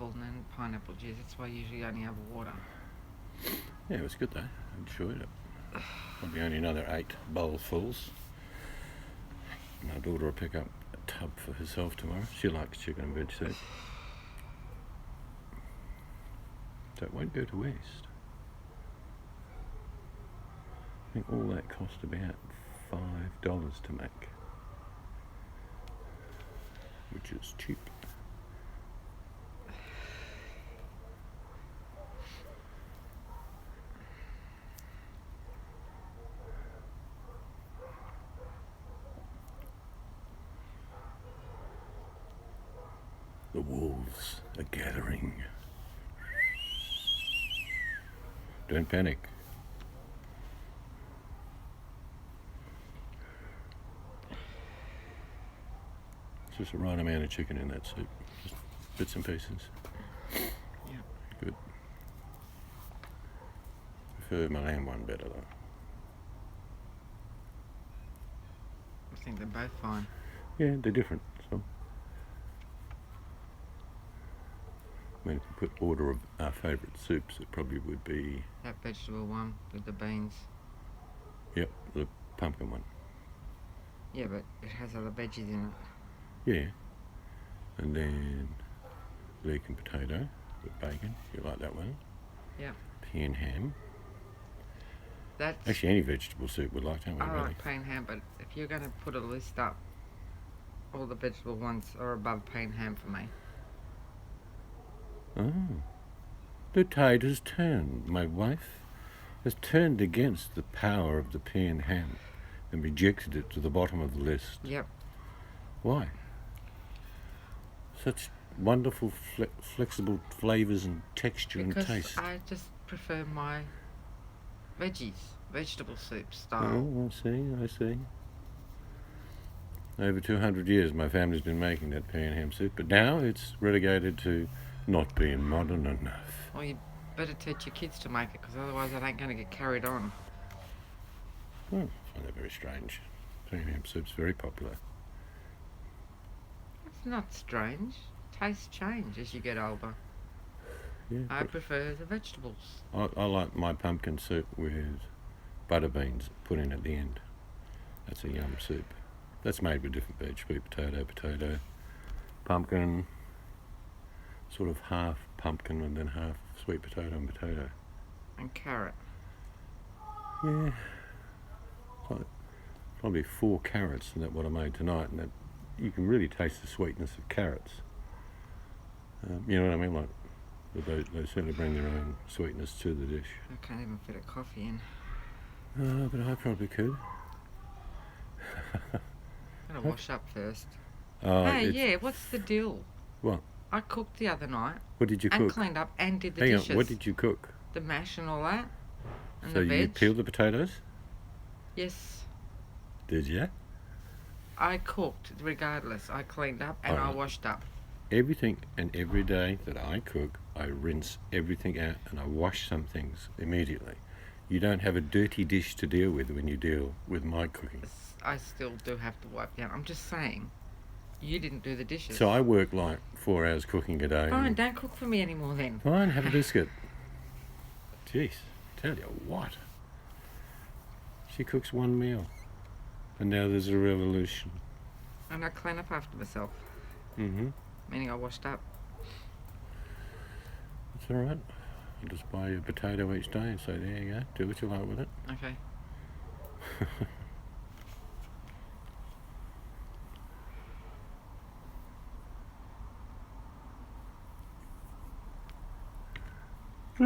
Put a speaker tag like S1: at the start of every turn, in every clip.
S1: pineapple and then pineapple juice. That's why I usually only have water.
S2: Yeah, it was good though. I enjoyed it. Probably only another 8 bowlfuls. My daughter will pick up a tub for herself tomorrow. She likes chicken and veg soup. So it won't go to waste. I think all that cost about $5 to make, which is cheap. The wolves are gathering. Don't panic. It's just the right amount of chicken in that soup. Just bits and pieces.
S1: Yeah.
S2: Good. Prefer my lamb one better though.
S1: I think they're both fine.
S2: Yeah, they're different. So, I mean, if we put order of our favourite soups, it probably would be...
S1: That vegetable one with the beans.
S2: Yep, the pumpkin one.
S1: Yeah, but it has other veggies in it.
S2: Yeah. And then leek and potato with bacon. You like that one?
S1: Yeah.
S2: Pea and ham.
S1: That's...
S2: Actually, any vegetable soup we like, don't we?
S1: I
S2: really?
S1: like plain ham, but if you're going to put a list up, all the vegetable ones are above plain ham for me.
S2: Oh. The tide has turned. My wife has turned against the power of the pea and ham and rejected it to the bottom of the list.
S1: Yep.
S2: Why? Such wonderful, flexible flavours and texture
S1: Because
S2: and taste.
S1: I just prefer my vegetable soup style.
S2: Oh, I see. Over 200 years my family's been making that pea and ham soup, but now it's relegated to not being modern enough.
S1: Well, you better teach your kids to make it, because otherwise it ain't going to get carried on.
S2: Oh, I find that very strange. Pea and ham soup's very popular.
S1: It's not strange. Tastes change as you get older.
S2: Yeah,
S1: I prefer the vegetables.
S2: I like my pumpkin soup with butter beans put in at the end. That's a yum soup. That's made with different veg, sweet potato, pumpkin, sort of half pumpkin and then half sweet potato and potato.
S1: And carrot.
S2: Yeah, like probably 4 carrots, and that's what I made tonight. And that you can really taste the sweetness of carrots. You know what I mean? Like they certainly bring their own sweetness to the dish.
S1: I can't even fit a coffee in.
S2: But I probably could.
S1: I'm going to wash up first.
S2: Hey,
S1: yeah, what's the deal?
S2: What?
S1: I cooked the other night.
S2: What did you
S1: and
S2: cook?
S1: Cleaned up and did the
S2: Hang
S1: dishes.
S2: on, what did you cook?
S1: The mash and all that. And
S2: So
S1: the veg.
S2: you peeled the potatoes?
S1: Yes.
S2: Did you?
S1: I cooked regardless. I cleaned up and I washed up.
S2: Everything and every day that I cook, I rinse everything out and I wash some things immediately. You don't have a dirty dish to deal with when you deal with my cooking.
S1: I still do have to wipe down. I'm just saying, you didn't do the dishes.
S2: So I work like 4 hours cooking a day.
S1: Fine, don't cook for me anymore then.
S2: Fine, have a biscuit. Jeez, tell you what. She cooks 1 meal. And now there's a revolution.
S1: And I clean up after myself.
S2: Mm-hmm.
S1: Meaning I washed up.
S2: It's all right. I'll just buy you a potato each day and say, there you go, do what you like with it.
S1: Okay.
S2: I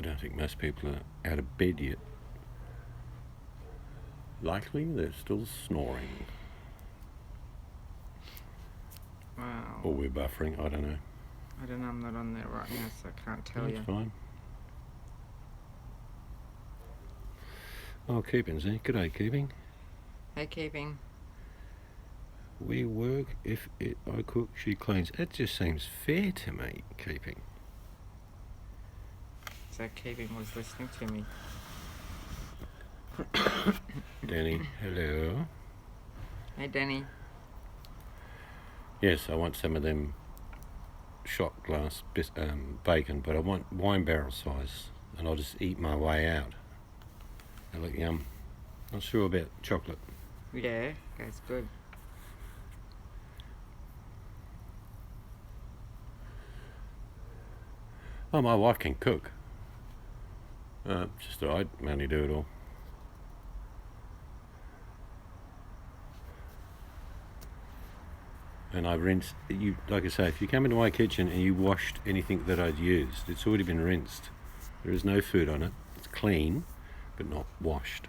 S2: don't think most people are out of bed yet. Likely they're still snoring.
S1: Wow.
S2: Or we're buffering, I don't know.
S1: I don't know, I'm not on there right now, so I can't tell you.
S2: That's fine. Oh, Keeping's there. G'day, Keeping.
S1: Hey, Keeping.
S2: We work, I cook, she cleans. That just seems fair to me, Keeping.
S1: So Keeping was listening to me.
S2: Danny, hello.
S1: Hey, Danny.
S2: Yes, I want some of them shot glass bacon, but I want wine barrel size, and I'll just eat my way out. They look yum. Not sure about chocolate.
S1: Yeah, that's good.
S2: Oh, my wife can cook. Just that I mainly do it all. And I rinse you, like I say, if you come into my kitchen and you washed anything that I'd used, it's already been rinsed. There is no food on it. It's clean, but not washed.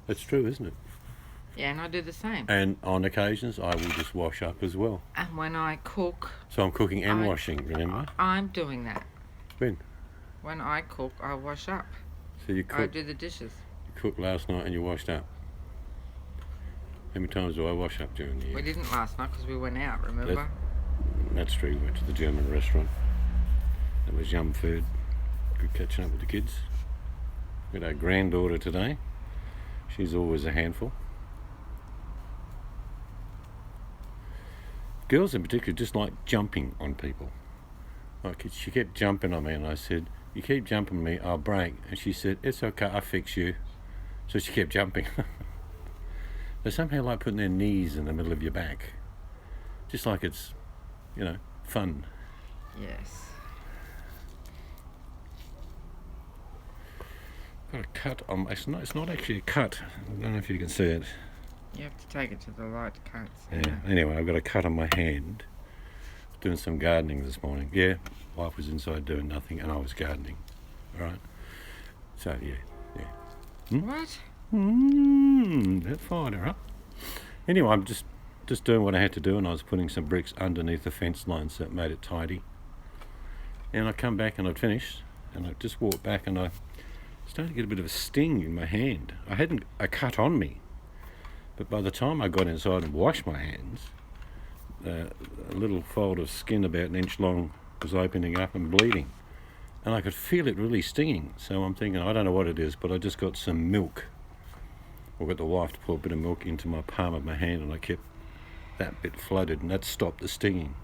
S2: That's true, isn't it?
S1: Yeah, and I do the same.
S2: And on occasions, I will just wash up as well.
S1: And when I cook...
S2: So I'm cooking and washing, remember?
S1: I'm doing that.
S2: When?
S1: When I cook, I wash up.
S2: So you
S1: I do the dishes.
S2: You cooked last night and you washed up. How many times do I wash up during the year?
S1: We didn't last night because we went out, remember?
S2: That's true. We went to the German restaurant. It was yum food. Good catching up with the kids. We had our granddaughter today. She's always a handful. Girls in particular just like jumping on people. Like she kept jumping on me and I said, "You keep jumping on me, I'll break." And she said, "It's okay, I'll fix you." So she kept jumping. They somehow like putting their knees in the middle of your back. Just like it's, fun.
S1: Yes.
S2: Got a cut on. It's not actually a cut. I don't know if you can see it.
S1: You have to take it to the light cuts.
S2: Yeah. Anyway, I've got a cut on my hand. Doing some gardening this morning. Yeah, wife was inside doing nothing, and I was gardening. All right. So yeah.
S1: What?
S2: That fired her up. Anyway, I'm just doing what I had to do, and I was putting some bricks underneath the fence line so it made it tidy. And I come back and I'd finished, and I just walked back and I started to get a bit of a sting in my hand. I hadn't a cut on me, but by the time I got inside and washed my hands, a little fold of skin about an inch long was opening up and bleeding. And I could feel it really stinging. So I'm thinking, I don't know what it is, but I just got some milk. I got the wife to pour a bit of milk into my palm of my hand, and I kept that bit flooded, and that stopped the stinging.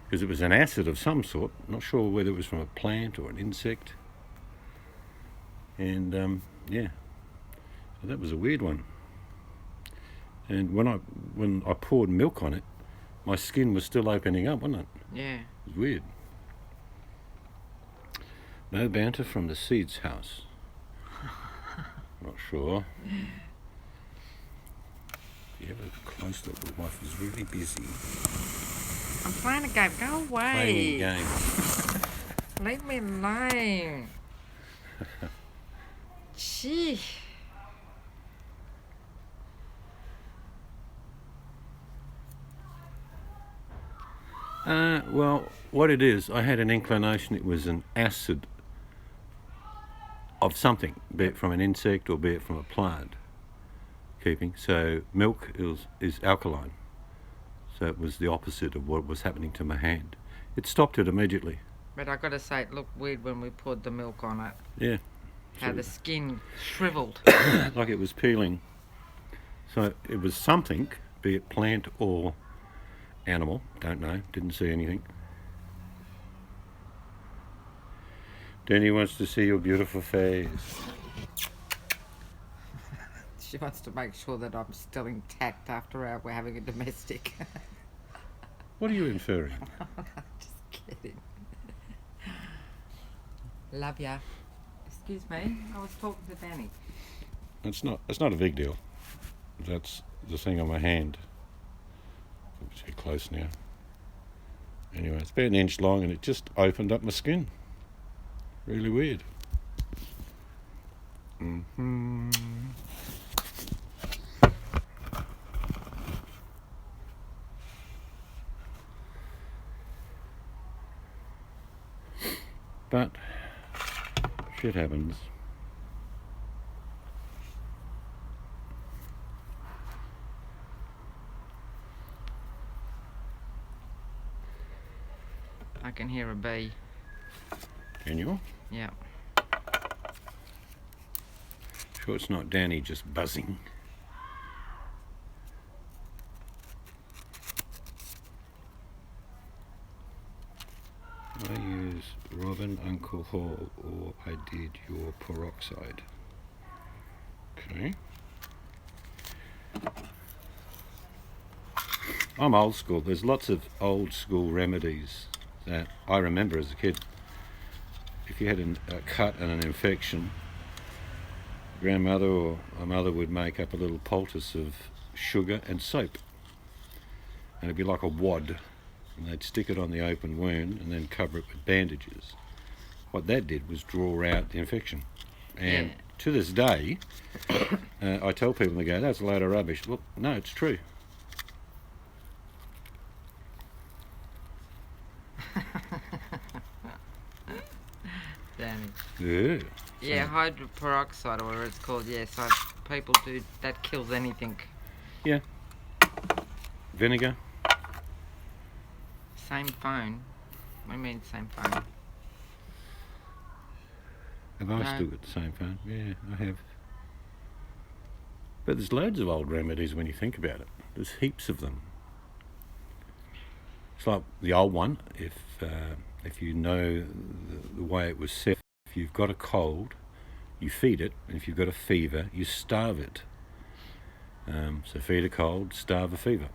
S2: Because it was an acid of some sort, not sure whether it was from a plant or an insect. And so that was a weird one. And when I poured milk on it, my skin was still opening up, wasn't it?
S1: Yeah.
S2: It was weird. No banter from the Seeds house. Not sure. If you have a close look, the wife is really busy.
S1: I'm playing a game. Go away.
S2: Playing a game.
S1: Leave me alone. Gee.
S2: Well, what it is, I had an inclination it was an acid of something, be it from an insect or be it from a plant. Keeping so milk is alkaline, so it was the opposite of what was happening to my hand. It stopped it immediately.
S1: But I gotta say, it looked weird when we poured the milk on it.
S2: Yeah.
S1: How the skin shriveled.
S2: Like it was peeling. So it was something, be it plant or animal, don't know, didn't see anything. Danny wants to see your beautiful face.
S1: She wants to make sure that I'm still intact after we're having a domestic.
S2: What are you inferring?
S1: Just kidding. Love ya. Excuse me, I was talking to Danny.
S2: It's not a big deal. That's the thing on my hand. It's too close now. Anyway, it's about an inch long and it just opened up my skin. Really weird. But shit happens.
S1: I can hear a bee.
S2: Can you?
S1: Yeah.
S2: Sure it's not Danny just buzzing. I use Robin alcohol or I did your peroxide. Okay. I'm old school. There's lots of old school remedies that I remember as a kid. If you had a cut and an infection, grandmother or a mother would make up a little poultice of sugar and soap. And it'd be like a wad. And they'd stick it on the open wound and then cover it with bandages. What that did was draw out the infection. And to this day, I tell people, they go, that's a load of rubbish. Look, no, it's true.
S1: Danny.
S2: Yeah.
S1: Yeah, hydroperoxide or whatever it's called. Yeah, so people do that. Kills anything.
S2: Yeah. Vinegar.
S1: Same phone. What do you mean same phone?
S2: Have I still got the same phone? Yeah, I have. But there's loads of old remedies when you think about it. There's heaps of them. It's like the old one. If you know the way it was set, if you've got a cold, you feed it, and if you've got a fever, you starve it. So feed a cold, starve a fever.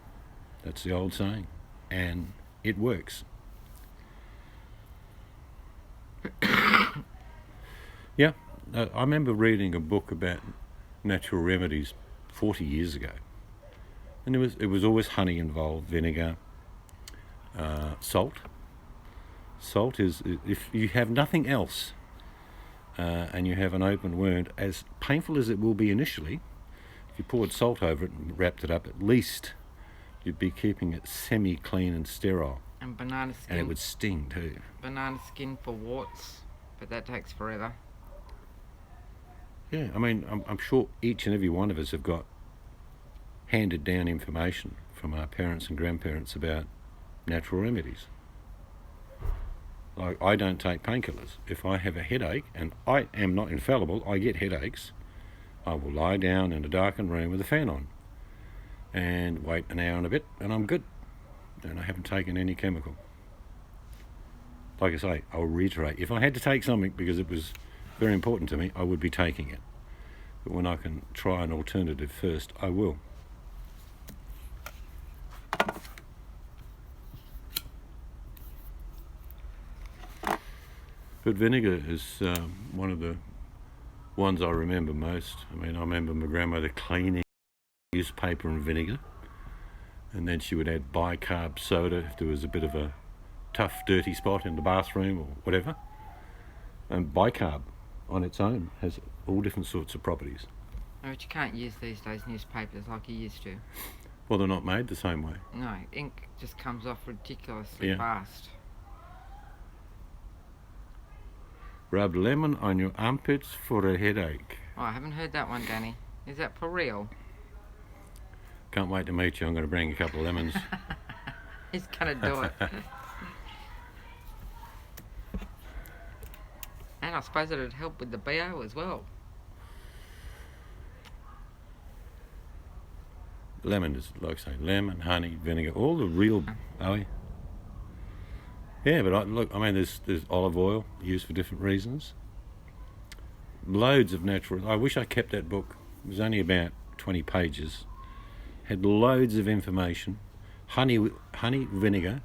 S2: That's the old saying, and it works. Yeah, I remember reading a book about natural remedies 40 years ago, and it was always honey involved, vinegar, salt. Salt is, if you have nothing else and you have an open wound, as painful as it will be initially, if you poured salt over it and wrapped it up, at least you'd be keeping it semi-clean and sterile.
S1: And banana skin.
S2: And it would sting too.
S1: Banana skin for warts, but that takes forever.
S2: Yeah, I mean, I'm sure each and every one of us have got handed down information from our parents and grandparents about natural remedies. Like, I don't take painkillers. If I have a headache, and I am not infallible, I get headaches, I will lie down in a darkened room with a fan on and wait an hour and a bit, and I'm good. And I haven't taken any chemical. Like I say, I'll reiterate, if I had to take something because it was very important to me, I would be taking it. But when I can try an alternative first, I will. But vinegar is one of the ones I remember most. I mean, I remember my grandmother cleaning newspaper and vinegar, and then she would add bicarb soda if there was a bit of a tough, dirty spot in the bathroom or whatever. And bicarb on its own has all different sorts of properties.
S1: But you can't use these days newspapers like you used to.
S2: Well, they're not made the same way.
S1: No, ink just comes off ridiculously fast.
S2: Rub lemon on your armpits for a headache.
S1: Oh, I haven't heard that one, Danny. Is that for real?
S2: Can't wait to meet you. I'm going to bring a couple of lemons.
S1: He's going to do it. And I suppose it'd help with the BO as well.
S2: Lemon is, like I say, lemon, honey, vinegar, all the real... Oh, yeah. Yeah, but look, I mean, there's olive oil used for different reasons. Loads of natural... I wish I kept that book. It was only about 20 pages. Had loads of information. Honey, vinegar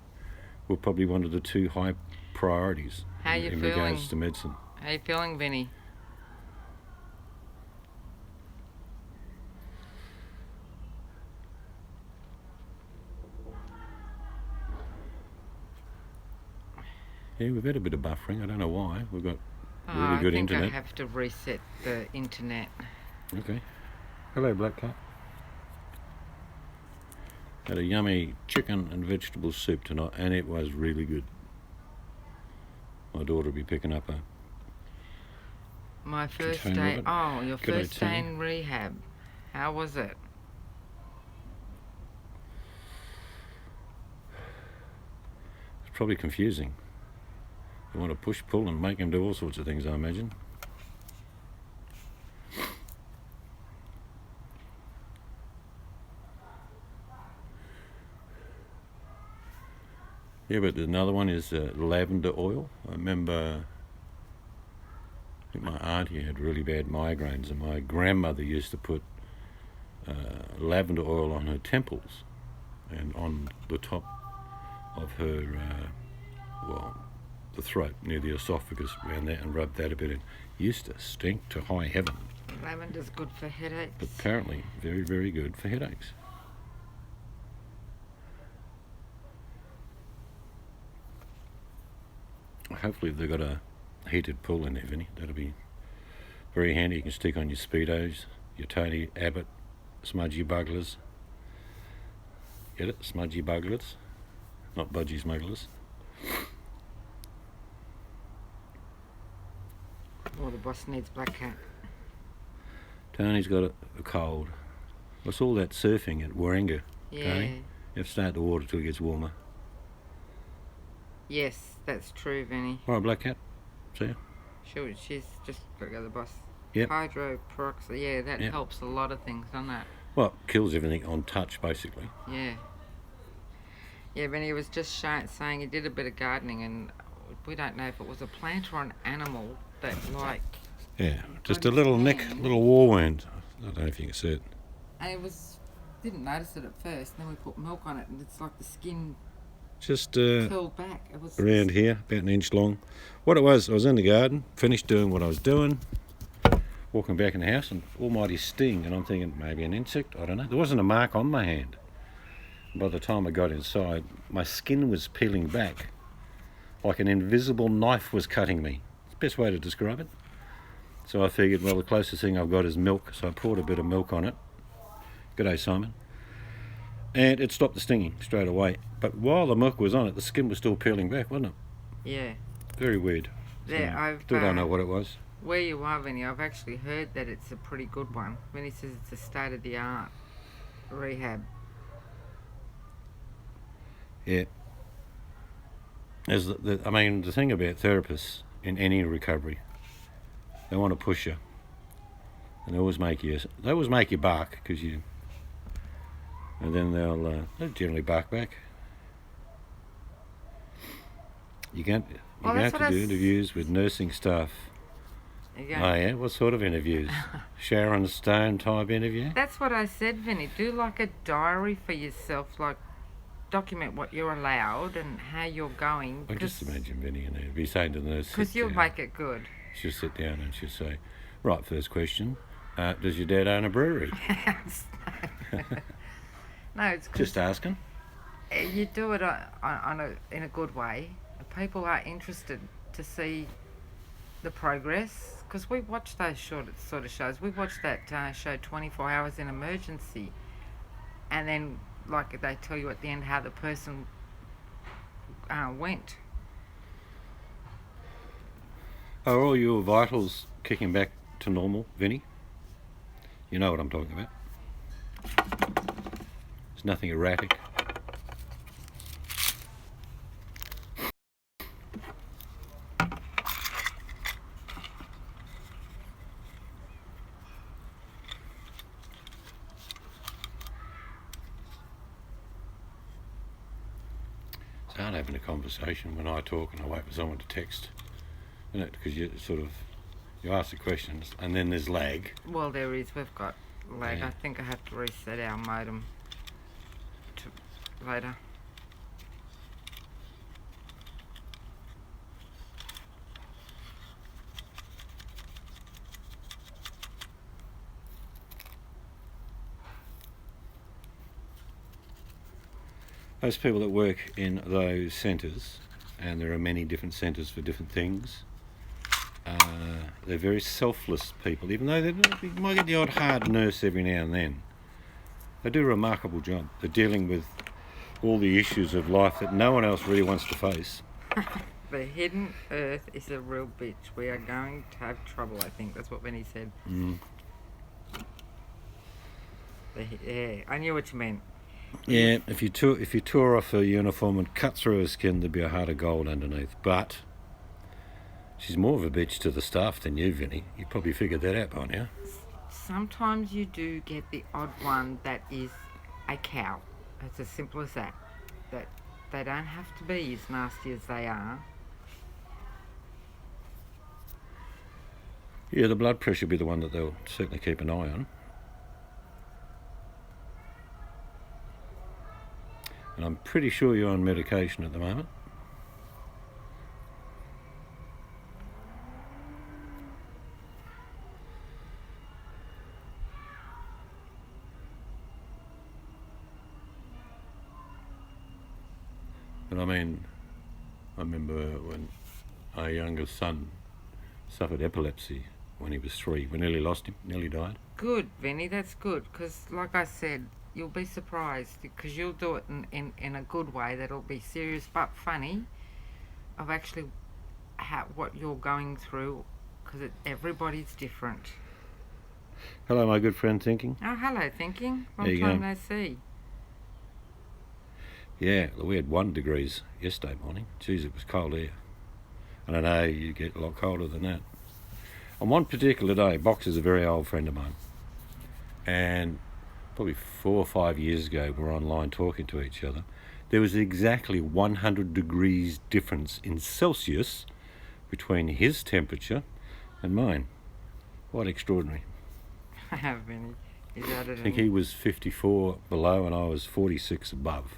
S2: were probably one of the two high priorities in regards to medicine.
S1: How you feeling, Vinny?
S2: Yeah, we've had a bit of buffering. I don't know why. We've got really good internet.
S1: I think I have to reset the internet.
S2: Okay. Hello, Black Cat. Had a yummy chicken and vegetable soup tonight, and it was really good. My daughter will be picking up a...
S1: My first day... Oh, your first day in rehab. How was it?
S2: It's probably confusing. You want to push, pull, and make them do all sorts of things, I imagine. Yeah, but another one is lavender oil. I remember, I think my auntie had really bad migraines, and my grandmother used to put lavender oil on her temples and on the top of her, the throat, near the esophagus, around there, and rub that a bit in. Used to stink to high heaven.
S1: Lavender's good for headaches.
S2: But apparently very, very good for headaches. Hopefully they've got a heated pool in there, Vinny. That'll be very handy. You can stick on your Speedos, your Tony Abbott smudgy bugglers. Get it? Smudgy bugglers, not budgie smugglers.
S1: Oh, the boss needs black cat.
S2: Tony's got a cold. What's all that surfing at Warringah,
S1: Yeah.
S2: Tony? You have to stay at the water till it gets warmer.
S1: Yes, that's true, Vinny.
S2: All right, black cat. See ya.
S1: She's just got to go to the boss.
S2: Yep.
S1: Hydroperoxide, yeah, that
S2: Yep.
S1: helps a lot of things, doesn't it?
S2: Well, kills everything on touch, basically.
S1: Yeah. Yeah, Vinny was just saying he did a bit of gardening, and we don't know if it was a plant or an animal that, like...
S2: Yeah, just
S1: got
S2: a little
S1: his
S2: nick,
S1: hand.
S2: little war wound. I don't know if you can see it.
S1: And it was... Didn't notice it at first, and then we put milk on it, and it's like the skin
S2: Just
S1: curled back. It was
S2: around here, about an inch long. What it was, I was in the garden, finished doing what I was doing, walking back in the house, and almighty sting, and I'm thinking maybe an insect, I don't know. There wasn't a mark on my hand. By the time I got inside, my skin was peeling back like an invisible knife was cutting me. It's the best way to describe it. So I figured, well, the closest thing I've got is milk, so I poured a bit of milk on it. G'day, Simon. And it stopped the stinging straight away. But while the milk was on it, the skin was still peeling back, wasn't it?
S1: Yeah.
S2: Very weird.
S1: Yeah,
S2: So,
S1: I've...
S2: still don't know what it was.
S1: Where you are, Vinny, I've actually heard that it's a pretty good one. Vinny says it's a state-of-the-art rehab.
S2: Yeah. As I mean, the thing about therapists in any recovery, they want to push you, and they always make you bark because you, and then they'll generally bark back. You
S1: Well, that's
S2: have
S1: what
S2: to do
S1: I s-
S2: interviews with nursing staff.
S1: You go,
S2: Oh yeah, what sort of interviews? Sharon Stone type interview?
S1: That's what I said, Vinny. Do like a diary for yourself, like document what you're allowed and how you're going.
S2: I just imagine Vinny and her be saying to the nurse,
S1: Because
S2: "Sit
S1: you'll
S2: down."
S1: make it good.
S2: She'll sit down and she'll say, right, first question, does your dad own a brewery?
S1: No, it's 'cause
S2: Just asking.
S1: you do it in a good way. People are interested to see the progress, because we watch those sort of shows. We watched that show 24 Hours in Emergency, and then like they tell you at the end how the person went.
S2: Are all your vitals kicking back to normal, Vinny? You know what I'm talking about. There's nothing erratic. It's hard having a conversation when I talk and I wait for someone to text, isn't it? Because you ask the questions and then there's lag.
S1: Well, there is. We've got lag.
S2: Yeah.
S1: I think I have to reset our modem to later.
S2: Those people that work in those centres, and there are many different centres for different things, they're very selfless people, even though you might get the odd hard nurse every now and then. They do a remarkable job. They're dealing with all the issues of life that no one else really wants to face.
S1: The hidden earth is a real bitch. We are going to have trouble, I think. That's what Benny said.
S2: Mm.
S1: Yeah, I knew what you meant.
S2: Yeah, if you tore off her uniform and cut through her skin, there'd be a heart of gold underneath. But She's more of a bitch to the staff than you, Vinny. You probably figured that out by now.
S1: Sometimes you do get the odd one that is a cow. It's as simple as that. That they don't have to be as nasty as they are.
S2: Yeah, the blood pressure will be the one that they'll certainly keep an eye on. And I'm pretty sure you're on medication at the moment. But I mean, I remember when our youngest son suffered epilepsy when he was 3. We nearly lost him, nearly died.
S1: Good, Vinny, that's good. Because, like I said, you'll be surprised because you'll do it in a good way that'll be serious but funny of actually what you're going through because everybody's different.
S2: Hello, my good friend Thinking.
S1: Oh, hello, Thinking.
S2: There
S1: Long
S2: you
S1: time
S2: go.
S1: no see.
S2: Yeah, we had 1 degrees yesterday morning. Geez, it was cold air. And I know you get a lot colder than that. On one particular day, Box is a very old friend of mine. And probably 4 or 5 years ago, we were online talking to each other. There was exactly 100 degrees difference in Celsius between his temperature and mine. Quite extraordinary.
S1: Vinny, is that it?
S2: I think he was 54 below and I was 46 above.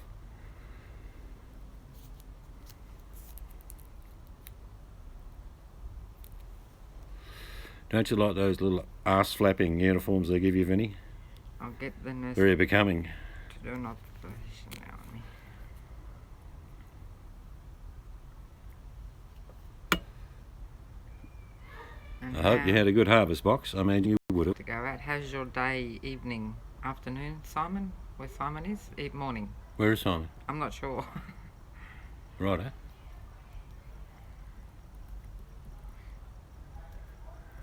S2: Don't you like those little arse-flapping uniforms they give you, Vinny?
S1: I'll get the nurse
S2: Very becoming.
S1: to do an observation now on me. And
S2: I hope you had a good harvest, Box. I mean, you would have.
S1: to go out. How's your day, evening, afternoon, Simon? Where Simon is? Morning.
S2: Where is Simon?
S1: I'm not sure.
S2: Righto.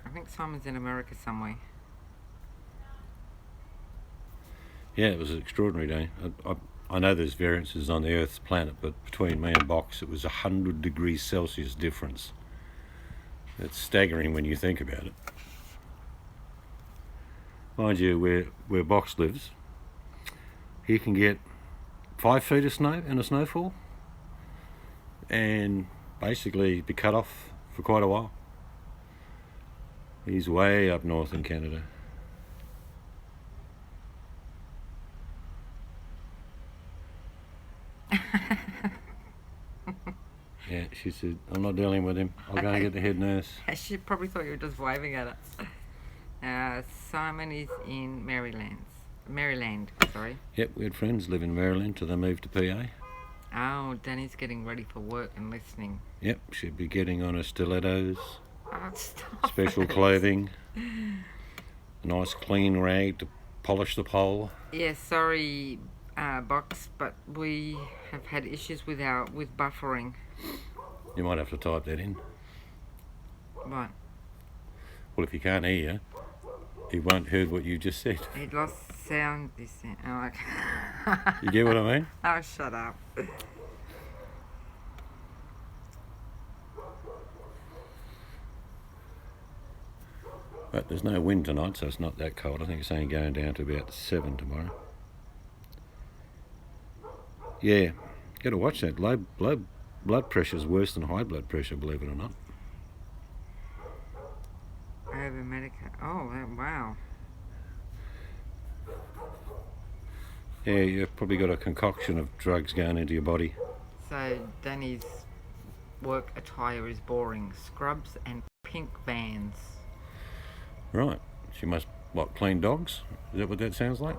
S1: I think Simon's in America somewhere.
S2: Yeah, it was an extraordinary day. I know there's variances on the Earth's planet, but between me and Box, it was 100 degrees Celsius difference. It's staggering when you think about it. Mind you, where Box lives, he can get 5 feet of snow in a snowfall and basically be cut off for quite a while. He's way up north in Canada. Yeah, she said, I'm not dealing with him. I'll go and get the head nurse.
S1: She probably thought you were just waving at us. Simon is in Maryland, sorry.
S2: Yep, we had friends live in Maryland till they moved to PA.
S1: Oh, Danny's getting ready for work and listening.
S2: Yep, she'd be getting on her stilettos,
S1: Oh, stop
S2: special
S1: it.
S2: clothing, a nice clean rag to polish the pole.
S1: Yeah, sorry, Box, but we have had issues with buffering.
S2: You might have to type that in.
S1: What?
S2: Well, if you can't hear, he won't heard what you just said.
S1: He lost sound. Oh, okay.
S2: You get what I mean?
S1: Oh, shut up.
S2: But there's no wind tonight, so it's not that cold. I think it's only going down to about 7 tomorrow. Yeah, got to watch that. Low blood pressure is worse than high blood pressure, believe it or not.
S1: Over medica. Oh, wow.
S2: Yeah, you've probably got a concoction of drugs going into your body.
S1: So Danny's work attire is boring. Scrubs and pink Vans.
S2: Right. She must, clean dogs? Is that what that sounds like?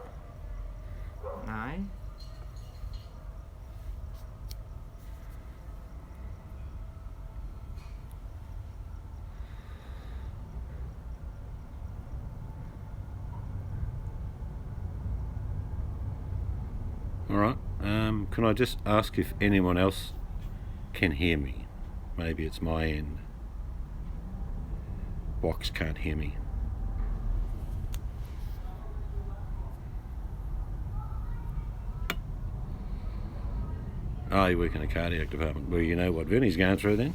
S1: No.
S2: Alright. Can I just ask if anyone else can hear me? Maybe it's my end. Box can't hear me. Oh, you work in the cardiac department. Well, you know what Vinny's going through then?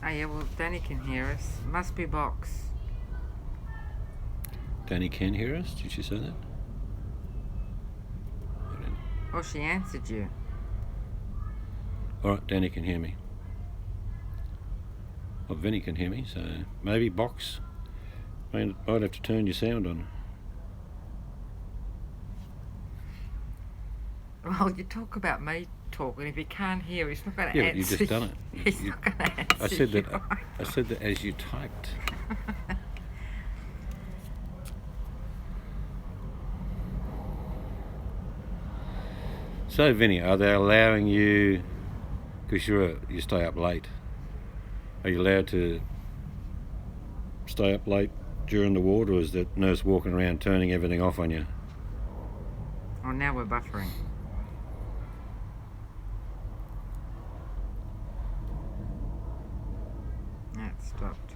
S1: Oh yeah, well Danny can hear us. Must be Box.
S2: Danny can hear us? Did she say that?
S1: Or she answered you.
S2: Alright, Danny can hear me. Well, Vinny can hear me, so maybe Box. Might have to turn your sound on.
S1: Well, you talk about me talking. If he can't hear, he's not going to
S2: Yeah,
S1: answer.
S2: but you've just done it.
S1: He's not going to answer.
S2: I said that.
S1: you.
S2: I said that as you typed. So, Vinny, are they allowing you? Because you stay up late. Are you allowed to stay up late during the ward, or is that nurse walking around turning everything off on you?
S1: Oh, now we're buffering. That stopped.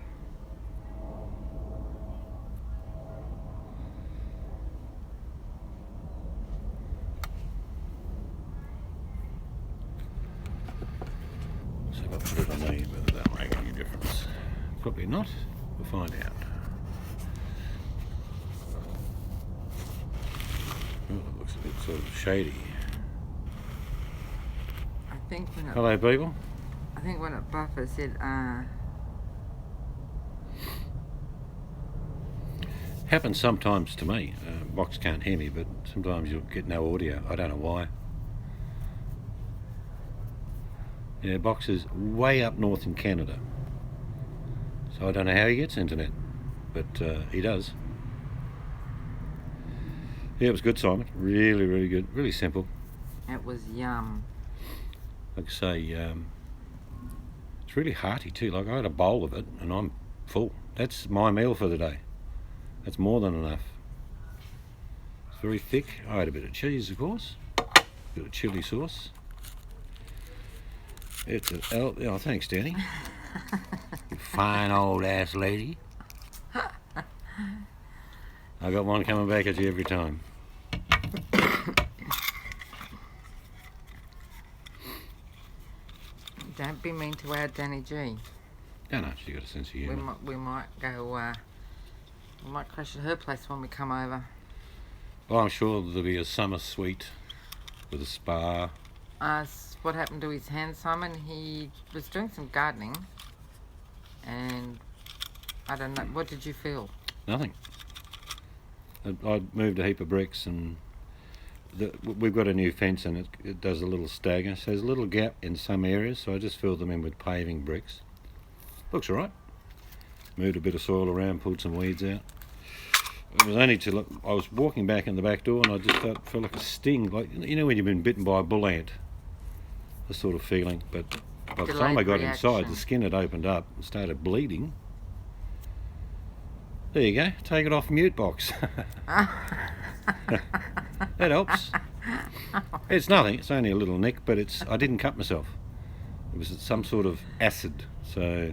S2: So if I put it on me, whether that'll make any difference. Probably not. We'll find out. Oh, it looks a bit sort of shady.
S1: I think when it,
S2: Hello, people.
S1: I think when it buffers, it
S2: Happens sometimes to me. Box can't hear me, but sometimes you'll get no audio. I don't know why. Yeah, Box is way up north in Canada. So I don't know how he gets internet, but he does. Yeah, it was good, Simon. Really, really good. Really simple.
S1: it was yum.
S2: Like I say, it's really hearty too. Like I had a bowl of it and I'm full. That's my meal for the day. That's more than enough. It's very thick. I had a bit of cheese, of course. A bit of chili sauce. It's a... Oh, thanks, Danny. You fine old ass lady. I got one coming back at you every time.
S1: Don't be mean to our Danny G.
S2: No, she got a sense of
S1: We
S2: humour.
S1: might go. We might crash at her place when we come over.
S2: Well, I'm sure there'll be a summer suite with a spa.
S1: What happened to his hand, Simon? He was doing some gardening, and I don't know. What did you feel?
S2: Nothing. I moved a heap of bricks and we've got a new fence and it does a little stagger. So there's a little gap in some areas, so I just filled them in with paving bricks. Looks alright. Moved a bit of soil around, pulled some weeds out. It was only till I was walking back in the back door and I just felt like a sting, like when you've been bitten by a bull ant, the sort of feeling. But by the time I got inside, the skin had opened up and started bleeding. There you go. Take it off mute box. That helps. It's nothing. It's only a little nick, but I didn't cut myself. It was some sort of acid. So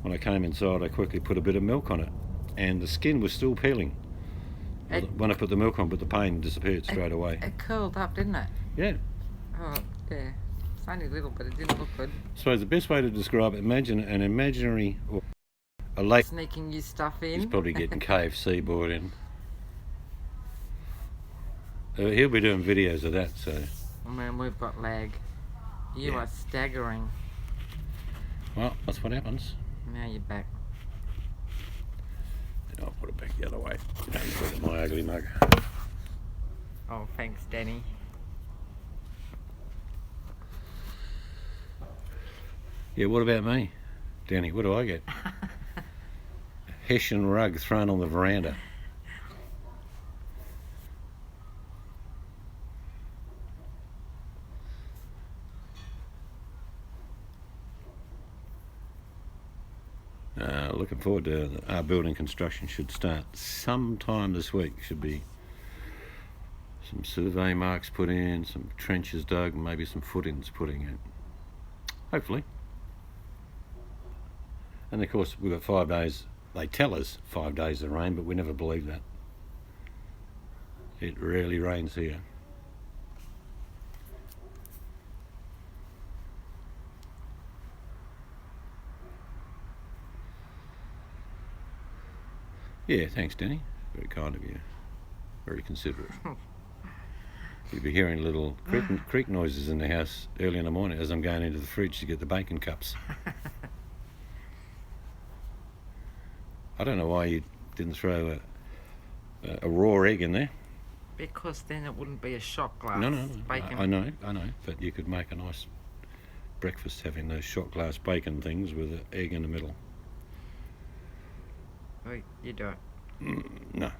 S2: when I came inside, I quickly put a bit of milk on it, and the skin was still peeling. When I put the milk on, but the pain disappeared straight away.
S1: It curled up, didn't it?
S2: Yeah.
S1: Oh, yeah. It's only a little, but it didn't look good.
S2: So the best way to describe it, imagine an imaginary or a lake.
S1: Sneaking you stuff in.
S2: He's probably getting KFC bought in. He'll be doing videos of that, so.
S1: I mean, we've got lag. You
S2: Yeah.
S1: are staggering.
S2: Well, that's what happens.
S1: Now you're back.
S2: I'll put it back the other way. Don't look at my ugly mug.
S1: Oh, thanks, Danny.
S2: Yeah, what about me? Danny, what do I get? Hessian rug thrown on the veranda. Looking forward to our building construction. Should start sometime this week. Should be some survey marks put in, some trenches dug, and maybe some footings put in. Hopefully. And of course we've got 5 days. They tell us 5 days of rain, but we never believe that. It rarely rains here. Yeah, thanks, Denny. Very kind of you. Very considerate. You'll be hearing little creak noises in the house early in the morning as I'm going into the fridge to get the bacon cups. I don't know why you didn't throw a raw egg in there.
S1: Because then it wouldn't be a shot glass.
S2: No.
S1: Bacon.
S2: I know. But you could make a nice breakfast having those shot glass bacon things with an egg in the middle.
S1: Oh, you do it.
S2: No.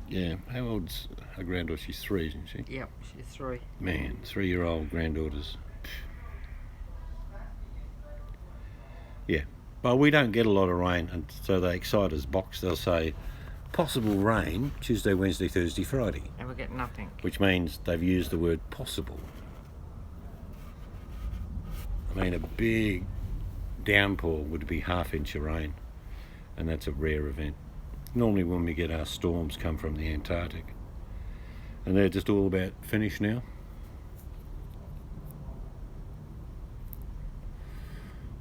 S2: Yeah, how old's her granddaughter? She's 3, isn't she?
S1: Yep, she's 3.
S2: Man, 3-year-old granddaughters. Yeah. Well, we don't get a lot of rain, and so they excite us box. They'll say, possible rain Tuesday, Wednesday, Thursday, Friday.
S1: And we get nothing.
S2: Which means they've used the word possible. I mean, a big downpour would be half-inch of rain, and that's a rare event. Normally when we get our storms come from the Antarctic, and they're just all about finished now.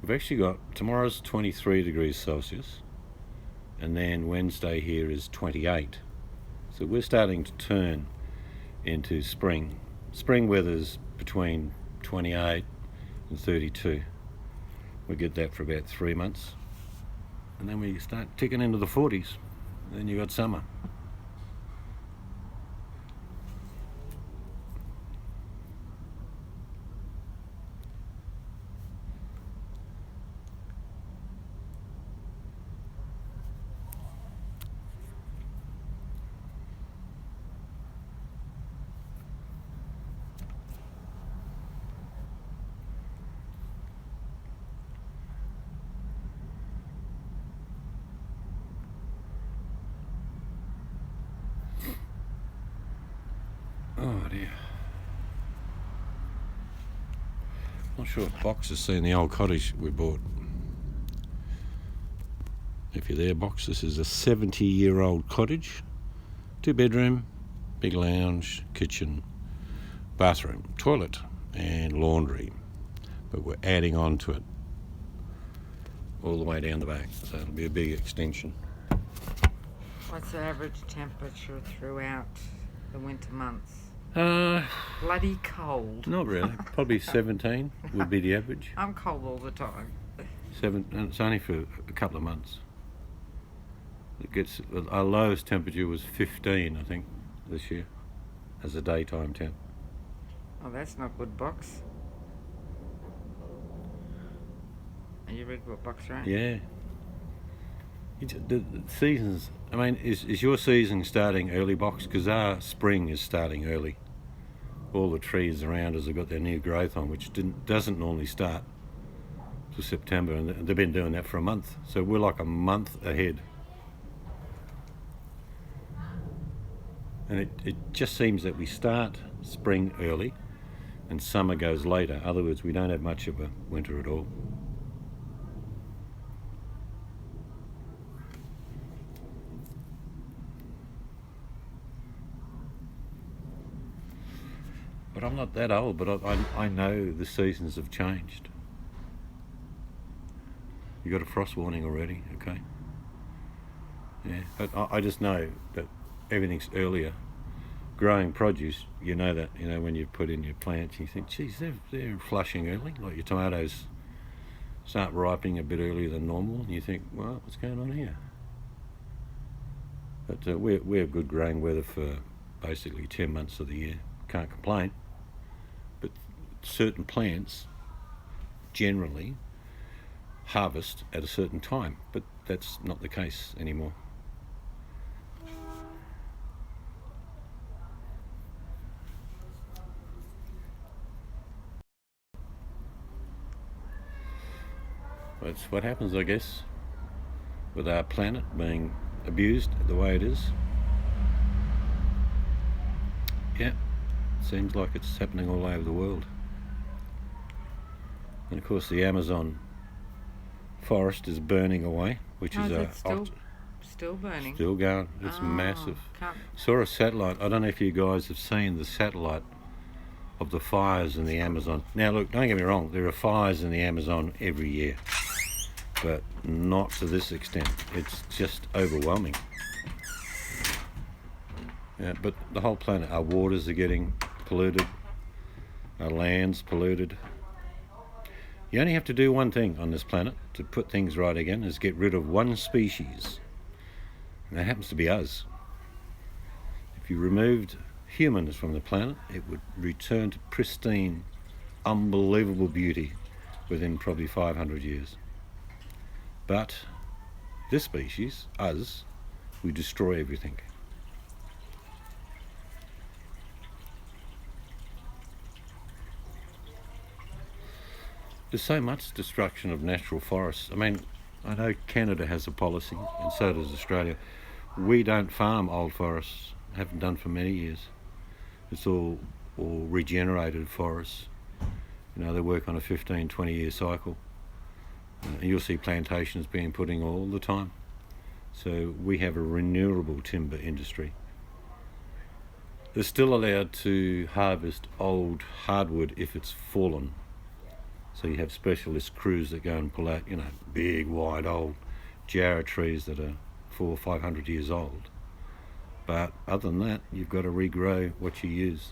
S2: We've actually got, tomorrow's 23 degrees Celsius, and then Wednesday here is 28. So we're starting to turn into spring. Spring weather's between 28 and 32. We get that for about 3 months, and then we start ticking into the 40s. Then you got summer. Oh dear. Not sure if Box has seen the old cottage we bought. If you're there, Box, this is a 70-year-old cottage. 2-bedroom, big lounge, kitchen, bathroom, toilet and laundry. But we're adding on to it all the way down the back, so it'll be a big extension.
S1: What's the average temperature throughout the winter months? Bloody cold.
S2: Not really. Probably 17 would be the average.
S1: I'm cold all the time.
S2: And it's only for a couple of months. It gets, our lowest temperature was 15, I think, this year, as a daytime temp.
S1: Oh, that's not good, Box. Are you ready what Box, right?
S2: Yeah. The seasons, I mean, is your season starting early, Box? Because our spring is starting early. All the trees around us have got their new growth on, which doesn't normally start till September, and they've been doing that for a month. So we're like a month ahead. And it just seems that we start spring early and summer goes later. In other words, we don't have much of a winter at all. But I'm not that old, but I know the seasons have changed. You got a frost warning already, okay? Yeah, but I just know that everything's earlier. Growing produce, you know that, when you put in your plants, you think, geez, they're flushing early. Like your tomatoes start ripening a bit earlier than normal, and you think, well, what's going on here? But we have good growing weather for basically 10 months of the year. Can't complain. But certain plants generally harvest at a certain time, but that's not the case anymore. That's what happens, I guess, with our planet being abused the way it is. Yeah, seems like it's happening all over the world. And of course the Amazon forest is burning away, which
S1: Oh,
S2: is
S1: is it Still burning.
S2: Still going. It's
S1: Oh,
S2: massive.
S1: Can't.
S2: Saw a satellite. I don't know if you guys have seen the satellite of the fires in the Amazon. Now, look, don't get me wrong. There are fires in the Amazon every year, but not to this extent. It's just overwhelming. Yeah, but the whole planet, our waters are getting polluted, our land's polluted. You only have to do one thing on this planet to put things right again, is get rid of one species. And that happens to be us. If you removed humans from the planet, it would return to pristine, unbelievable beauty within probably 500 years. But this species, us, we destroy everything. There's so much destruction of natural forests. I mean, I know Canada has a policy, and so does Australia. We don't farm old forests, haven't done for many years. It's all regenerated forests. You know, they work on a 15, 20-year cycle. And you'll see plantations being put in all the time. So we have a renewable timber industry. They're still allowed to harvest old hardwood if it's fallen. So you have specialist crews that go and pull out, you know, big, wide, old jarrah trees that are 400 or 500 years old. But other than that, you've got to regrow what you use.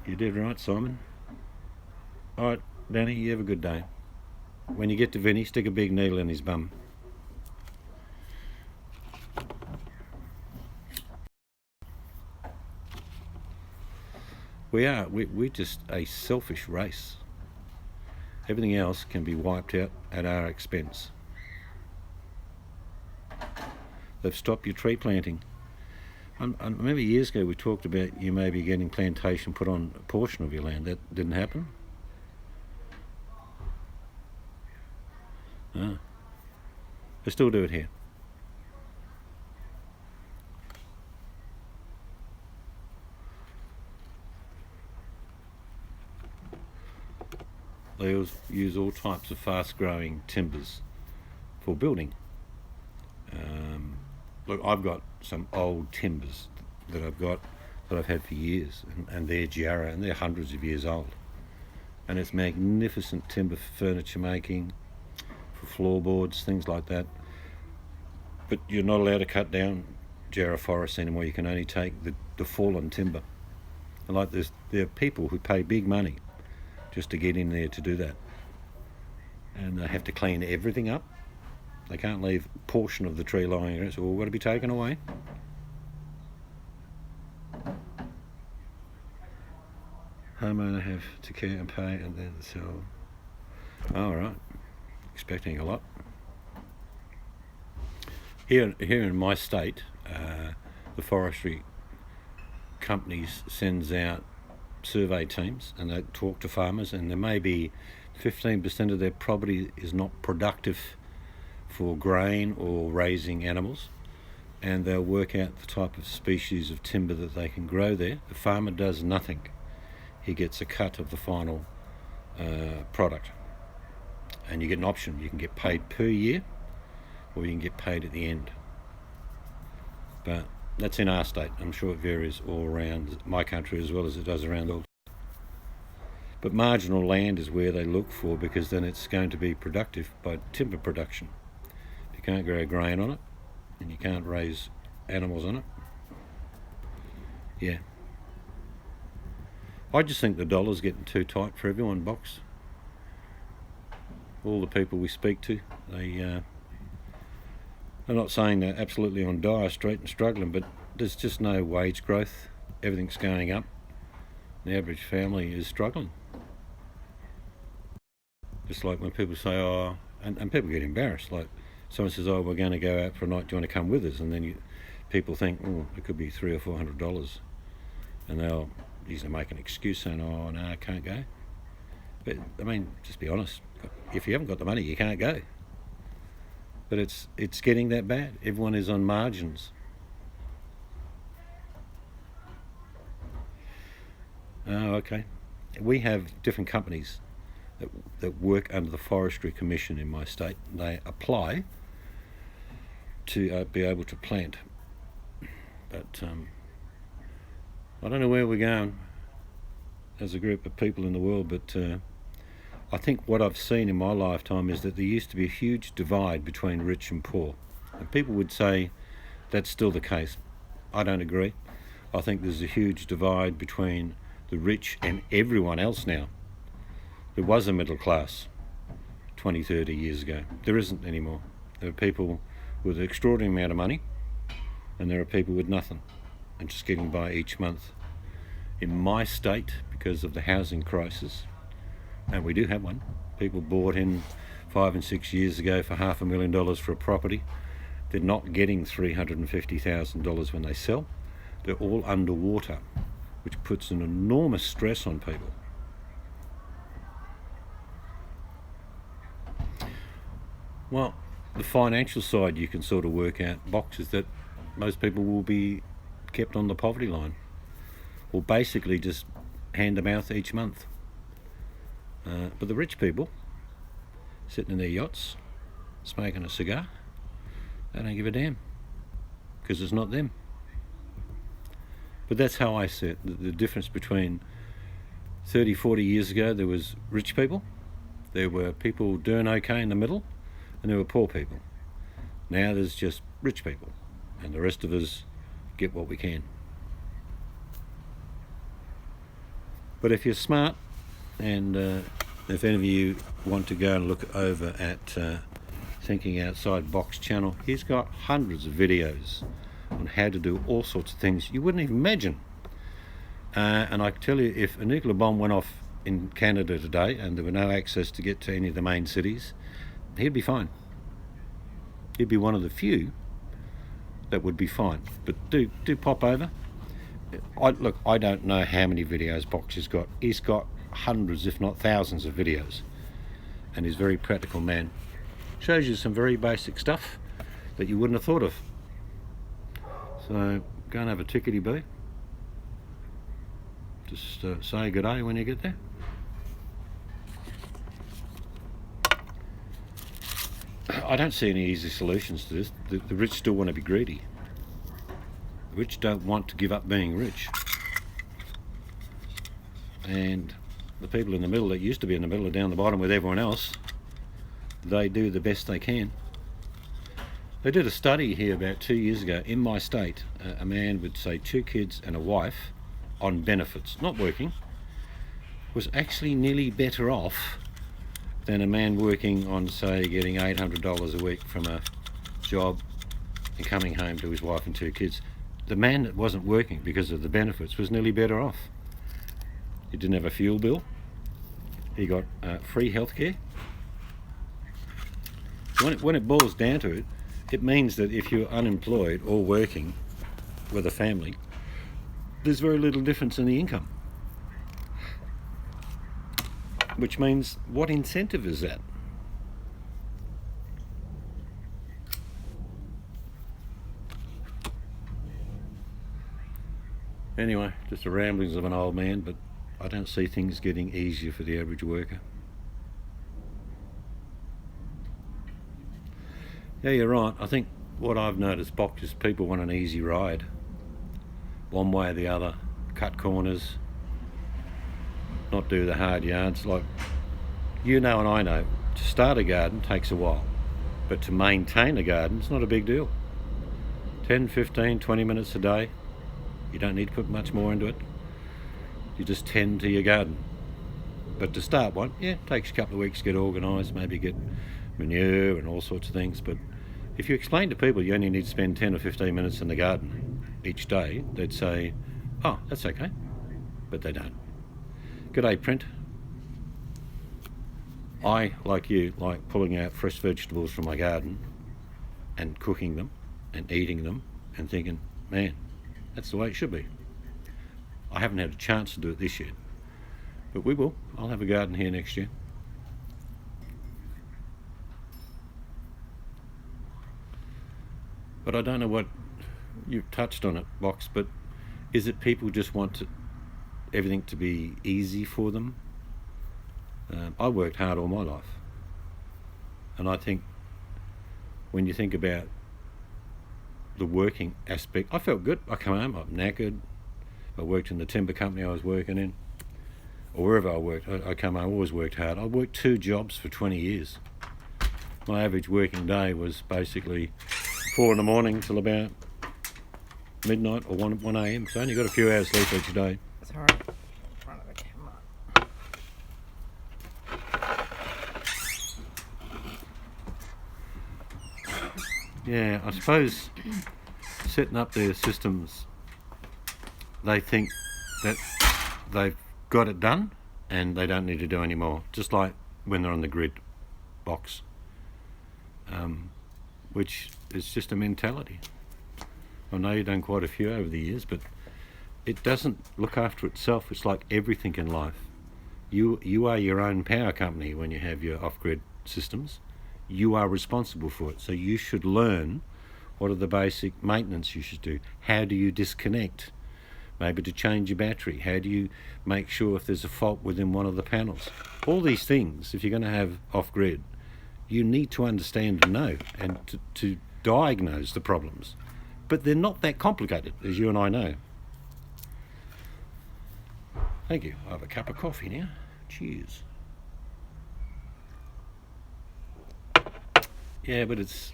S2: You did right, Simon. All right, Danny, you have a good day. When you get to Vinny, stick a big needle in his bum. We're just a selfish race. Everything else can be wiped out at our expense. They've stopped your tree planting. I remember years ago we talked about you maybe getting plantation put on a portion of your land. That didn't happen? No. They still do it here. They use all types of fast-growing timbers for building. Look, I've got some old timbers that I've had for years, and they're jarrah, and they're hundreds of years old. And it's magnificent timber for furniture making, for floorboards, things like that. But you're not allowed to cut down jarrah forests anymore. You can only take the fallen timber. And like there are people who pay big money just to get in there to do that. And they have to clean everything up. They can't leave a portion of the tree lying around. It's all got to be taken away. Homeowner have to care and pay and then sell. All right. Expecting a lot. Here in my state, the forestry companies sends out survey teams and they talk to farmers, and there may be 15% of their property is not productive for grain or raising animals, and they'll work out the type of species of timber that they can grow there. The farmer does nothing. He gets a cut of the final product, and you get an option. You can get paid per year or you can get paid at the end. But that's in our state. I'm sure it varies all around my country as well as it does around the world. But marginal land is where they look for, because then it's going to be productive by timber production. You can't grow grain on it, and you can't raise animals on it. Yeah. I just think the dollar's getting too tight for everyone, Box. All the people we speak to, they're not saying they're absolutely on dire straits and struggling, but there's just no wage growth. Everything's going up. The average family is struggling. It's like when people say, oh, and people get embarrassed, like someone says, oh, we're going to go out for a night, do you want to come with us? And then people think, oh, it could be $300 or $400, and they'll usually make an excuse saying, oh, no, I can't go. But I mean, just be honest, if you haven't got the money, you can't go. But it's getting that bad. Everyone is on margins. Oh, okay. We have different companies that work under the Forestry Commission in my state. They apply to be able to plant. But I don't know where we're going as a group of people in the world, but I think what I've seen in my lifetime is that there used to be a huge divide between rich and poor. And people would say that's still the case. I don't agree. I think there's a huge divide between the rich and everyone else now. There was a middle class 20, 30 years ago. There isn't anymore. There are people with an extraordinary amount of money, and there are people with nothing and just getting by each month. In my state, because of the housing crisis, and we do have one, people bought in 5 and 6 years ago for $500,000 for a property. They're not getting $350,000 when they sell. They're all underwater, which puts an enormous stress on people. Well, the financial side you can sort of work out boxes that most people will be kept on the poverty line, or basically just hand to mouth each month. But the rich people, sitting in their yachts, smoking a cigar, they don't give a damn, because it's not them. But that's how I see it. The difference between 30, 40 years ago, there was rich people, there were people doing okay in the middle, and there were poor people. Now there's just rich people, and the rest of us get what we can. But if you're smart, and if any of you want to go and look over at Thinking Outside Box channel, he's got hundreds of videos on how to do all sorts of things you wouldn't even imagine. And I can tell you, if a nuclear bomb went off in Canada today and there were no access to get to any of the main cities, he'd be fine. He'd be one of the few that would be fine. But do pop over. Look, I don't know how many videos Box has got. He's got hundreds, if not thousands, of videos, and he's a very practical man. Shows you some very basic stuff that you wouldn't have thought of. So go and have a tickety boo. Just say good day when you get there. I don't see any easy solutions to this. The rich still want to be greedy. The rich don't want to give up being rich. And the people in the middle that used to be in the middle are down the bottom with everyone else. They do the best they can. They did a study here about 2 years ago in my state. A man with, say, 2 kids and a wife on benefits, not working, was actually nearly better off than a man working on, say, getting $800 a week from a job and coming home to his wife and 2 kids. The man that wasn't working because of the benefits was nearly better off. He didn't have a fuel bill. He got free healthcare. When it boils down to it, it means that if you're unemployed or working with a family, there's very little difference in the income. Which means, what incentive is that? Anyway, just the ramblings of an old man, but I don't see things getting easier for the average worker. Yeah, you're right. I think what I've noticed, Box, is people want an easy ride. One way or the other, cut corners, not do the hard yards. Like, you know and I know, to start a garden takes a while, but to maintain a garden is not a big deal. 10, 15, 20 minutes a day, you don't need to put much more into it. You just tend to your garden. But to start one, yeah, it takes a couple of weeks to get organised, maybe get manure and all sorts of things. But if you explain to people you only need to spend 10 or 15 minutes in the garden each day, they'd say, oh, that's okay. But they don't. G'day, Print. I, like you, like pulling out fresh vegetables from my garden and cooking them and eating them and thinking, man, that's the way it should be. I haven't had a chance to do it this year, but we will. I'll have a garden here next year. But I don't know what, you've touched on it, Box, but is it people just want everything to be easy for them? I worked hard all my life. And I think when you think about the working aspect, I felt good. I come home, I'm knackered. I worked in the timber company I was working in, or wherever I worked. I come home, always worked hard. I worked 2 jobs for 20 years. My average working day was basically 4 in the morning till about midnight or 1 a.m. So I only got a few hours sleep each day.
S1: Sorry, in front of the camera.
S2: Yeah, I suppose setting up their systems, they think that they've got it done and they don't need to do any more. Just like when they're on the grid box, which is just a mentality. I know you've done quite a few over the years, but it doesn't look after itself. It's like everything in life. You are your own power company when you have your off-grid systems. You are responsible for it. So you should learn what are the basic maintenance you should do. How do you disconnect? Maybe to change your battery. How do you make sure if there's a fault within one of the panels? All these things, if you're going to have off-grid, you need to understand and know and to diagnose the problems. But they're not that complicated, as you and I know. Thank you. I have a cup of coffee now. Cheers. Yeah, but it's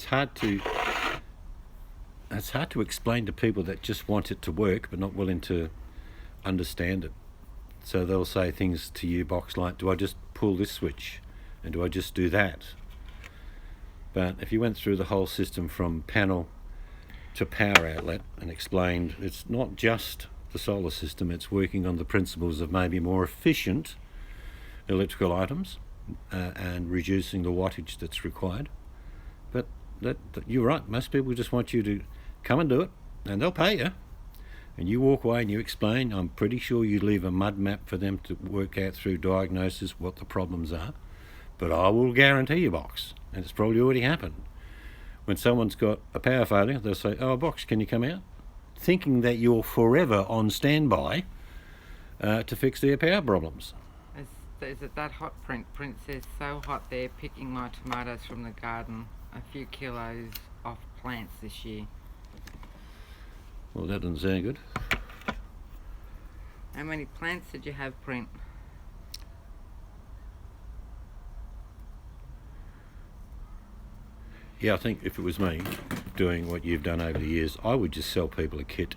S2: hard to explain to people that just want it to work but not willing to understand it. So they'll say things to you, Box, like, do I just pull this switch and do I just do that? But if you went through the whole system from panel to power outlet and explained it's not just the solar system, it's working on the principles of maybe more efficient electrical items and reducing the wattage that's required. But that you're right, most people just want you to come and do it and they'll pay you, and you walk away and you explain. I'm pretty sure you leave a mud map for them to work out through diagnosis what the problems are, but I will guarantee you, Box, and it's probably already happened, when someone's got a power failure, they'll say, oh, Box, can you come out? Thinking that you're forever on standby to fix their power problems.
S1: Is it that hot, Print? Print says, so hot they're picking my tomatoes from the garden. A few kilos off plants this year.
S2: Well, that doesn't sound good.
S1: How many plants did you have, Print?
S2: Yeah, I think if it was me doing what you've done over the years, I would just sell people a kit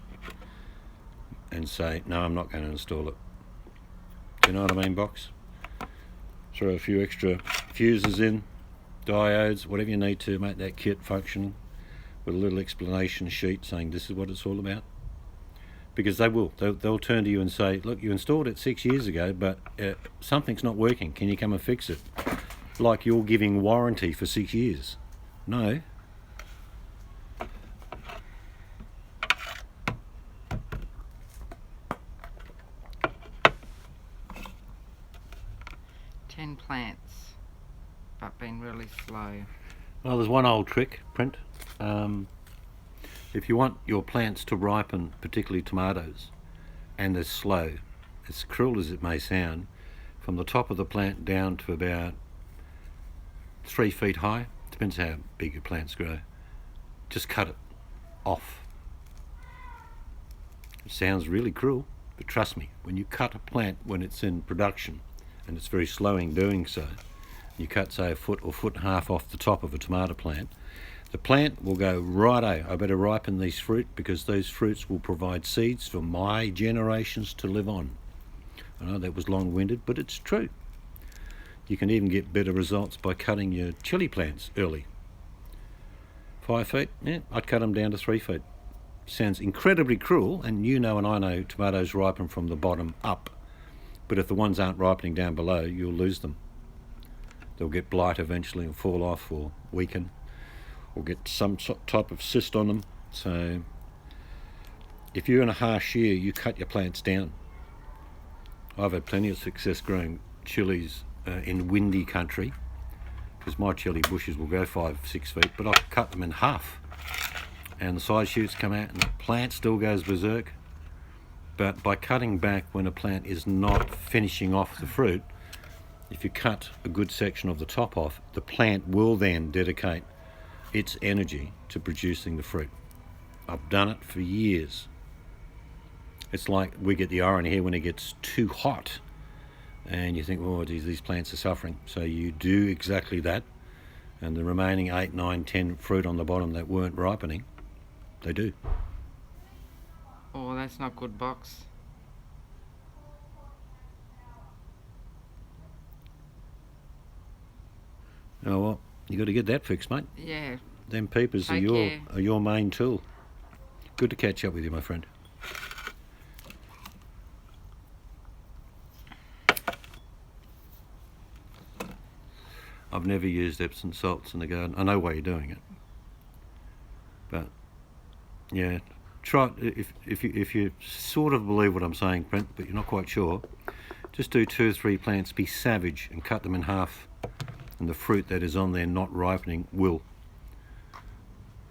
S2: and say, no, I'm not going to install it. Do you know what I mean, Box? Throw a few extra fuses in, diodes, whatever you need to make that kit function, with a little explanation sheet saying this is what it's all about. Because they'll turn to you and say, look, you installed it 6 years ago, but something's not working. Can you come and fix it? Like you're giving warranty for 6 years. No.
S1: Plants, but been really slow.
S2: Well, there's one old trick, Print. If you want your plants to ripen, particularly tomatoes, and they're slow, as cruel as it may sound, from the top of the plant down to about 3 feet high, depends how big your plants grow, just cut it off. It sounds really cruel, but trust me, when you cut a plant when it's in production, and it's very slow in doing so, you cut, say, 1 foot or 1.5 feet off the top of a tomato plant, the plant will go, righto, I better ripen these fruit because those fruits will provide seeds for my generations to live on. I know that was long-winded, but it's true. You can even get better results by cutting your chili plants early. 5 feet, yeah, I'd cut them down to 3 feet. Sounds incredibly cruel, and you know and I know tomatoes ripen from the bottom up. But if the ones aren't ripening down below, you'll lose them. They'll get blight eventually and fall off or weaken or get some type of cyst on them. So if you're in a harsh year, you cut your plants down. I've had plenty of success growing chilies in windy country because my chili bushes will go 5-6 feet, but I cut them in half and the side shoots come out and the plant still goes berserk. But by cutting back when a plant is not finishing off the fruit, if you cut a good section of the top off, the plant will then dedicate its energy to producing the fruit. I've done it for years. It's like we get the irony here when it gets too hot and you think, oh, geez, these plants are suffering. So you do exactly that, and the remaining 8, 9, 10 fruit on the bottom that weren't ripening, they do.
S1: Oh, that's not good, Box.
S2: Oh well, you got to get that fixed, mate.
S1: Yeah.
S2: Them peepers
S1: Take
S2: are
S1: care.
S2: your main tool. Good to catch up with you, my friend. I've never used Epsom salts in the garden. I know why you're doing it, but yeah, try it if you sort of believe what I'm saying, Brent, but you're not quite sure. Just do 2 or 3 plants, be savage, and cut them in half, and the fruit that is on there not ripening will.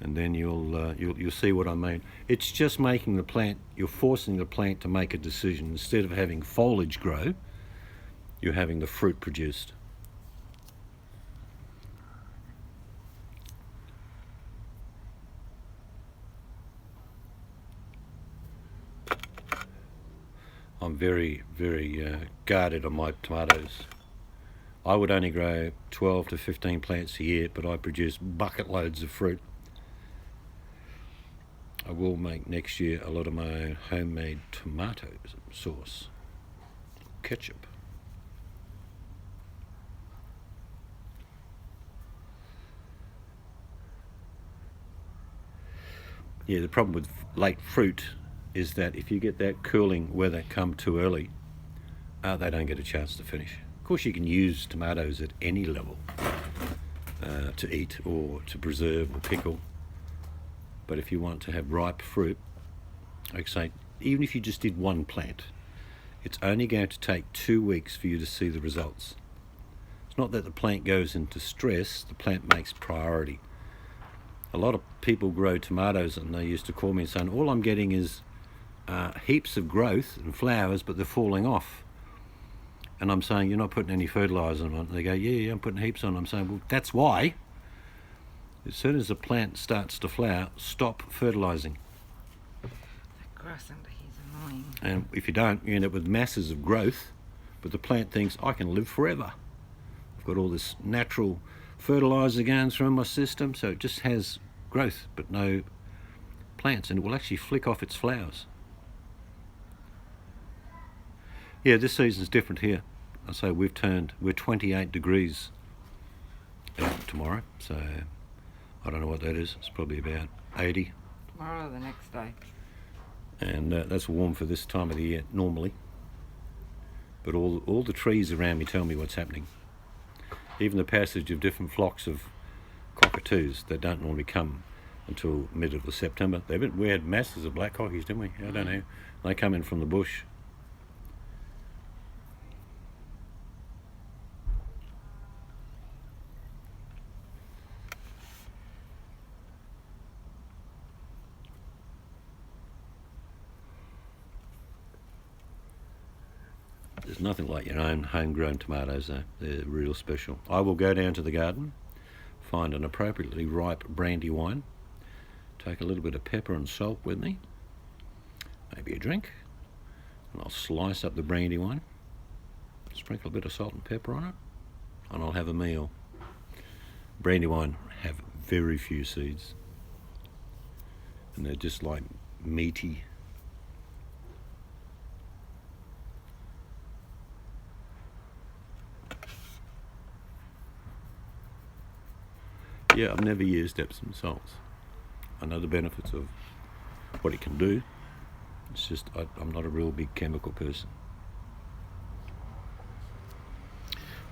S2: And then you'll see what I mean. It's just making the plant. You're forcing the plant to make a decision. Instead of having foliage grow, you're having the fruit produced. I'm very, very guarded on my tomatoes. I would only grow 12 to 15 plants a year, but I produce bucket loads of fruit. I will make next year a lot of my own homemade tomato sauce, ketchup. Yeah, the problem with late fruit is that if you get that cooling weather come too early, they don't get a chance to finish. Of course, you can use tomatoes at any level to eat or to preserve or pickle. But if you want to have ripe fruit, like I say, even if you just did 1 plant, it's only going to take 2 weeks for you to see the results. It's not that the plant goes into stress, the plant makes priority. A lot of people grow tomatoes and they used to call me and saying, all I'm getting is heaps of growth and flowers, but they're falling off. And I'm saying, you're not putting any fertiliser on them. They go, yeah, I'm putting heaps on. I'm saying, well, that's why. As soon as the plant starts to flower, stop fertilising.
S1: That grass under here is annoying.
S2: And if you don't, you end up with masses of growth, but the plant thinks, I can live forever. I've got all this natural fertiliser going through my system, so it just has growth, but no plants, and it will actually flick off its flowers. Yeah, this season's different here. I say we're 28 degrees tomorrow, so I don't know what that is. It's probably about 80.
S1: Tomorrow or the next day.
S2: And that's warm for this time of the year normally. But all the trees around me tell me what's happening. Even the passage of different flocks of cockatoos that don't normally come until middle of September. We had masses of black cockies, didn't we? I don't know. They come in from the bush. There's nothing like your own homegrown tomatoes though. They're real special. I will go down to the garden, find an appropriately ripe brandy wine, take a little bit of pepper and salt with me, maybe a drink, and I'll slice up the brandy wine, sprinkle a bit of salt and pepper on it, and I'll have a meal. Brandy wine have very few seeds, and they're just like meaty. Yeah, I've never used Epsom salts. I know the benefits of what it can do. It's just I'm not a real big chemical person.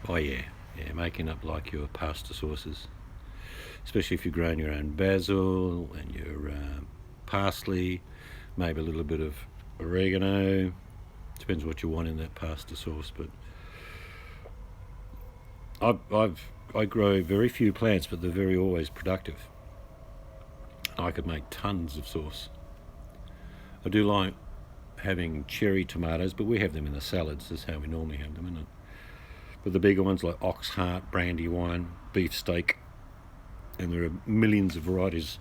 S2: Oh yeah, making up like your pasta sauces, especially if you're growing your own basil and your parsley, maybe a little bit of oregano. Depends what you want in that pasta sauce, but I grow very few plants, but they're very always productive. I could make tons of sauce. I do like having cherry tomatoes, but we have them in the salads. That's how we normally have them, isn't it? with the bigger ones like ox heart, brandywine, beef steak, and there are millions of varieties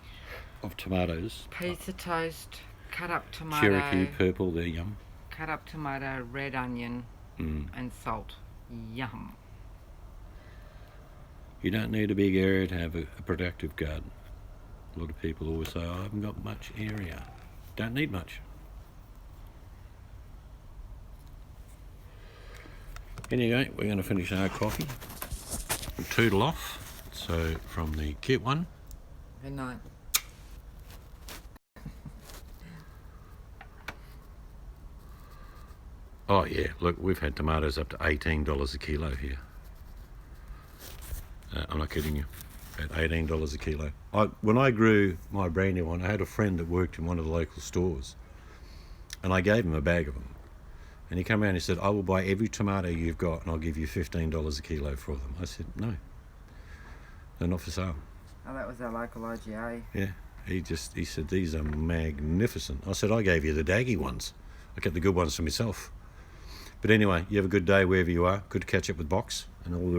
S2: of tomatoes.
S1: Pizza toast, cut up tomato,
S2: Cherokee purple, they're yum.
S1: cut up tomato, red onion, and salt. Yum.
S2: You don't need a big area to have a productive garden. A lot of people always say, I haven't got much area. Don't need much. Anyway, we're going to finish our coffee and toodle off. So from the cute one,
S1: Good night.
S2: oh yeah, look, we've had tomatoes up to $18 a kilo here. I'm not kidding you, at $18 a kilo. When I grew my brandywine, I had a friend that worked in one of the local stores, and I gave him a bag of them. And he came around and he said, I will buy every tomato you've got and I'll give you $15 a kilo for them. I said, no, they're not for sale.
S1: Oh, that was our local IGA.
S2: Yeah, he said, these are magnificent. I said, I gave you the daggy ones. I kept the good ones for myself. But anyway, you have a good day wherever you are. Good to catch up with Box and all the